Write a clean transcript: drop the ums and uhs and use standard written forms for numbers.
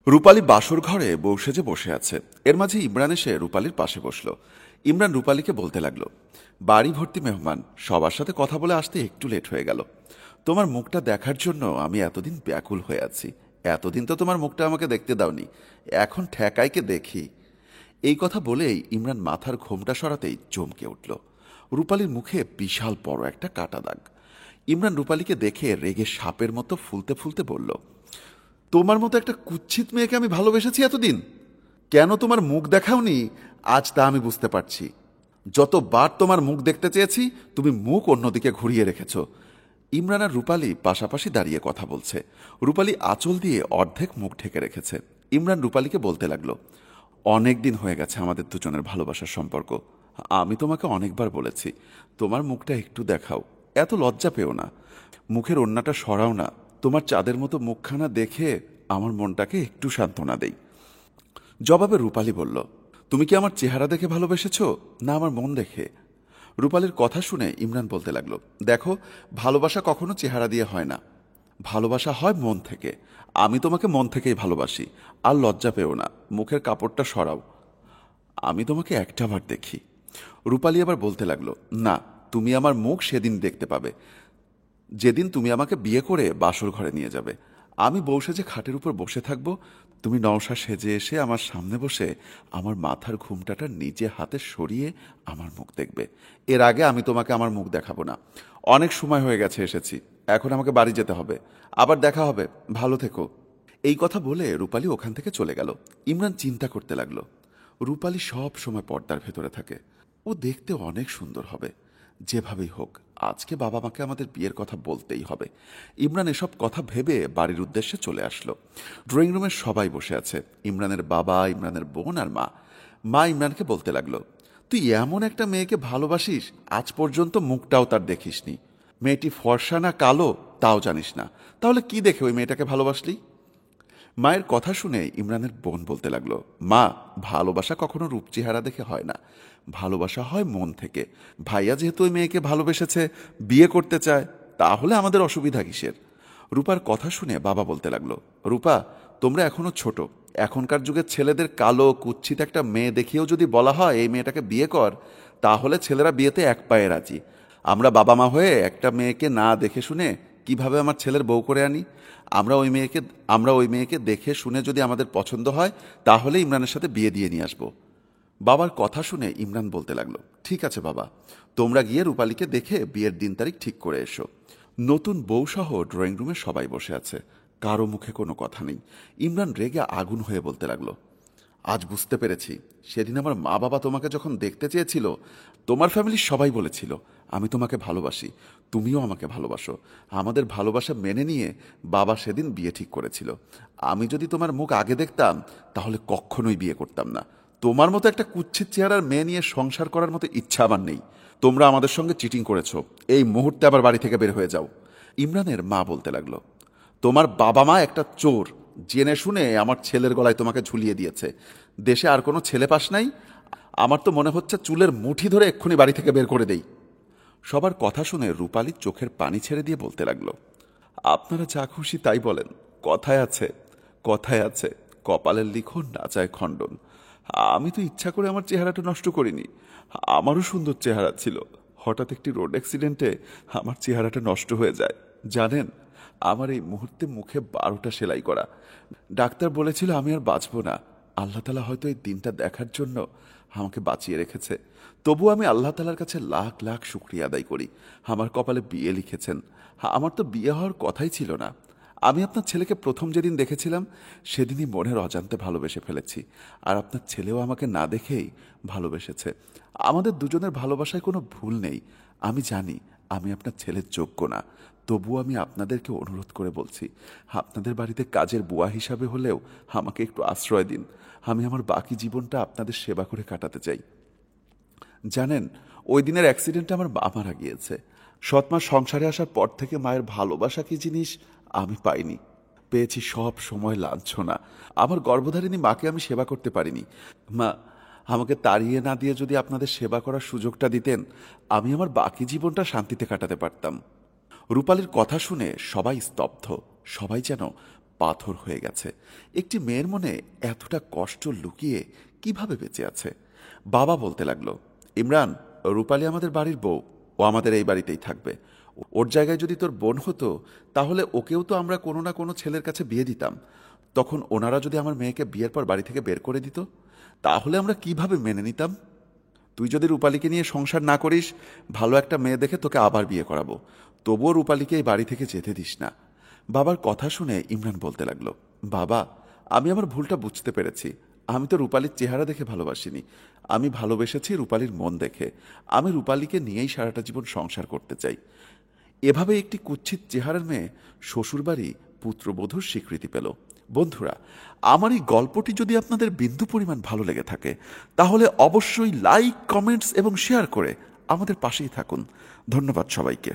রূপালী বাসর ঘরে বউ সেজে বসে আছে। এর মাঝে ইমরান এসে রূপালীর পাশে বসল। ইমরান রূপালীকে বলতে লাগলো, বাড়ি ভর্তি মেহমান, সবার সাথে কথা বলে আসতে একটু লেট হয়ে গেল। তোমার মুখটা দেখার জন্য আমি এতদিন ব্যাকুল হয়ে আছি। এতদিন তো তোমার মুখটা আমাকে দেখতে দাওনি, এখন ঠেকাইকে দেখি। এই কথা বলেই ইমরান মাথার ঘোমটা সরাতেই চমকে উঠল। রূপালীর মুখে বিশাল বড় একটা কাটা দাগ। ইমরান রূপালীকে দেখে রেগে সাপের মতো ফুলতে ফুলতে বলল, তোমার মতো একটা কুৎসিত মেয়েকে আমি ভালোবেসেছি এতদিন, কেন তোমার মুখ দেখাওনি আজ তা আমি বুঝতে পারছি। যতবার তোমার মুখ দেখতে চেয়েছি তুমি মুখ অন্যদিকে ঘুরিয়ে রেখেছ। ইমরান আর রূপালী পাশাপাশি দাঁড়িয়ে কথা বলছে। রূপালী আঁচল দিয়ে অর্ধেক মুখ ঢেকে রেখেছে। ইমরান রূপালীকে বলতে লাগলো, অনেক দিন হয়ে গেছে আমাদের দুজনের ভালোবাসার সম্পর্ক। আমি তোমাকে অনেকবার বলেছি তোমার মুখটা একটু দেখাও, এত লজ্জা পেও না, মুখের ওড়নাটা সরাও না। তোমার চাঁদের মতো মুখখানা দেখে আমার মনটাকে একটু সান্ত্বনা দেই। জবাবে রূপালী বলল, তুমি কি আমার চেহারা দেখে ভালোবেসেছ না আমার মন দেখে? রূপালীর কথা শুনে ইমরান বলতে লাগলো, দেখো, ভালোবাসা কখনো চেহারা দিয়ে হয় না, ভালোবাসা হয় মন থেকে। আমি তোমাকে মন থেকেই ভালোবাসি। আর লজ্জা পেও না, মুখের কাপড়টা সরাও, আমি তোমাকে একটাবার দেখি। রূপালী আবার বলতে লাগলো, না, তুমি আমার মুখ সেদিন দেখতে পাবে যেদিন তুমি আমাকে বিয়ে করে বাসর ঘরে নিয়ে যাবে। আমি বউ সেজে খাটের উপর বসে থাকব, তুমি নওশা সেজে এসে আমার সামনে বসে আমার মাথার ঘুমটাটা নিজে হাতে সরিয়ে আমার মুখ দেখবে। এর আগে আমি তোমাকে আমার মুখ দেখাবো না। অনেক সময় হয়ে গেছে এসেছি, এখন আমাকে বাড়ি যেতে হবে। আবার দেখা হবে, ভালো থেকো। এই কথা বলে রূপালী ওখান থেকে চলে গেল। ইমরান চিন্তা করতে লাগলো, রূপালী সব সময় পর্দার ভেতরে থাকে, ও দেখতে অনেক সুন্দর হবে। যেভাবেই হোক আজকে বাবা মাকে আমাদের বিয়ের কথা বলতেই হবে। ইমরান এসব কথা ভেবে বাড়ির উদ্দেশ্যে চলে আসলো। ড্রয়িং রুমে সবাই বসে আছে, ইমরানের বাবা, ইমরানের বোন আর মা। মা ইমরানকে বলতে লাগলো, তুই এমন একটা মেয়েকে ভালোবাসিস, আজ পর্যন্ত মুখটাও তার দেখিসনি। মেয়েটি ফর্সা না কালো তাও জানিস না, তাহলে কি দেখে ওই মেয়েটাকে ভালোবাসলি? মায়ের কথা শুনে ইমরানের বোন বলতে লাগলো, মা, ভালোবাসা কখনো রূপ চেহারা দেখে হয় না, ভালোবাসা হয় মন থেকে। ভাইয়া যেহেতু ওই মেয়েকে ভালোবেসেছে, বিয়ে করতে চায়, তাহলে আমাদের অসুবিধা কিসের? রূপার কথা শুনে বাবা বলতে লাগলো, রূপা, তোমরা এখনো ছোট, এখনকার যুগের ছেলেদের কালো কুৎসিত একটা মেয়ে দেখিয়েও যদি বলা হয় এই মেয়েটাকে বিয়ে কর, তাহলে ছেলেরা বিয়েতে এক পায়ে রাজি। আমরা বাবা মা হয়ে একটা মেয়েকে না দেখে শুনে কিভাবে আমার ছেলের বউ করে আনি? আমরা ওই মেয়েকে দেখে শুনে যদি আমাদের পছন্দ হয়, তাহলে ইমরানের সাথে বিয়ে দিয়ে নিয়ে আসবো। বাবার কথা শুনে ইমরান বলতে লাগলো, ঠিক আছে বাবা, তোমরা গিয়ে রূপালীকে দেখে বিয়ের দিন তারিখ ঠিক করে এসো। নতুন বউ সহ ড্রয়িং রুমে সবাই বসে আছে, কারো মুখে কোনো কথা নেই। ইমরান রেগে আগুন হয়ে বলতে লাগলো, আজ বুঝতে পেরেছি, সেদিন আমার মা বাবা তোমাকে যখন দেখতে চেয়েছিল, তোমার ফ্যামিলির সবাই বলেছিল আমি তোমাকে ভালোবাসি, তুমিও আমাকে ভালোবাসো। আমাদের ভালোবাসা মেনে নিয়ে বাবা সেদিন বিয়ে ঠিক করেছিল। আমি যদি তোমার মুখ আগে দেখতাম তাহলে কখনোই বিয়ে করতাম না। তোমার মতো একটা কুৎসিত চেহারার মেয়ে নিয়ে সংসার করার মতো ইচ্ছা আমার নেই। তোমরা আমাদের সঙ্গে চিটিং করেছো, এই মুহূর্তে আবার বাড়ি থেকে বের হয়ে যাও। ইমরানের মা বলতে লাগলো, তোমার বাবা মা একটা চোর, জেনে শুনে আমার ছেলের গলায় তোমাকে ঝুলিয়ে দিয়েছে। দেশে আর কোনো ছেলে পাস নাই? আমার তো মনে হচ্ছে চুলের মুঠি ধরে এক্ষুনি বাড়ি থেকে বের করে দেই। সবার কথা শুনে রূপালী চোখের পানি ছেড়ে দিয়ে বলতে লাগলো, আপনারা যা খুশি তাই বলেন, কথায় আছে, কথায় আছে, কপালের লিখন না চায় খণ্ডন। আমি তো ইচ্ছা করে আমার চেহারাটা নষ্ট করিনি, আমারও সুন্দর চেহারা ছিল। হঠাৎ একটি রোড অ্যাক্সিডেন্টে আমার চেহারাটা নষ্ট হয়ে যায়। জানেন, আমার এই মুহূর্তে মুখে 12টা সেলাই করা। ডাক্তার বলেছিল আমি আর বাঁচব না। আল্লাহ তালা হয়তো এই দিনটা দেখার জন্য আমাকে বাঁচিয়ে রেখেছে। তবু আমি আল্লাহ তালার কাছে লাখ লাখ শুকরিয়া আদায় করি, আমার কপালে বিয়ে লিখেছেন। আমার তো বিয়ে হওয়ার কথাই ছিল না। আমি আপনার ছেলেকে প্রথম যেদিন দেখেছিলাম সেদিনই মনের অজান্তে ভালোবেসে ফেলেছি, আর আপনার ছেলেও আমাকে না দেখেই ভালোবেসেছে। আমাদের দুজনের ভালোবাসায় কোনো ভুল নেই। আমি জানি আমি আপনার ছেলের যোগ্য না, তবুও আমি আপনাদেরকে অনুরোধ করে বলছি, আপনাদের বাড়িতে কাজের বুয়া হিসাবে হলেও আমাকে একটু আশ্রয় দিন। আমি আমার বাকি জীবনটা আপনাদের সেবা করে কাটাতে চাই। জানেন, ওই দিনের অ্যাক্সিডেন্টে আমার মা মারা গিয়েছে। সৎমা সংসারে আসার পর থেকে মায়ের ভালোবাসা কি জিনিস আমি পাইনি, পেয়েছি সব সময় লাঞ্ছনা। আমার গর্ভধারিণী মাকে আমি সেবা করতে পারিনি। মা, আমাকে তাড়িয়ে না দিয়ে যদি আপনাদের সেবা করার সুযোগটা দিতেন, আমি আমার বাকি জীবনটা শান্তিতে কাটাতে পারতাম। রূপালীর কথা শুনে সবাই স্তব্ধ, সবাই যেন পাথর হয়ে গেছে। একটি মেয়ের মনে এতটা কষ্ট লুকিয়ে কিভাবে বেঁচে আছে। বাবা বলতে লাগলো, ইমরান, রূপালী আমাদের বাড়ির বউ, ও আমাদের এই বাড়িতেই থাকবে। ওর জায়গায় যদি তোর বোন হতো তাহলে ওকেও তো আমরা কোনো না কোনো ছেলের কাছে বিয়ে দিতাম। তখন ওনারা যদি আমার মেয়েকে বিয়ের পর বাড়ি থেকে বের করে দিত, তাহলে আমরা কিভাবে মেনে নিতাম? তুই যদি রূপালীকে নিয়ে সংসার না করিস, ভালো একটা মেয়ে দেখে তোকে আবার বিয়ে করাবো। তবুও রূপালীকে এই বাড়ি থেকে যেতে দিস না। বাবার কথা শুনে ইমরান বলতে লাগলো, বাবা, আমি আমার ভুলটা বুঝতে পেরেছি। আমি তো রূপালীর চেহারা দেখে ভালোবাসিনি, আমি ভালোবেসেছি রূপালীর মন দেখে। আমি রূপালীকে নিয়েই সারাটা জীবন সংসার করতে চাই। এভাবে একটি কুৎসিত চেহারার মেয়ে শ্বশুরবাড়ি পুত্রবধূর স্বীকৃতি পেল। বন্ধুরা, আমার এই গল্পটি যদি আপনাদের বিন্দু পরিমাণ ভালো লেগে থাকে তাহলে অবশ্যই লাইক, কমেন্টস এবং শেয়ার করে আমাদের পাশেই থাকুন। ধন্যবাদ সবাইকে।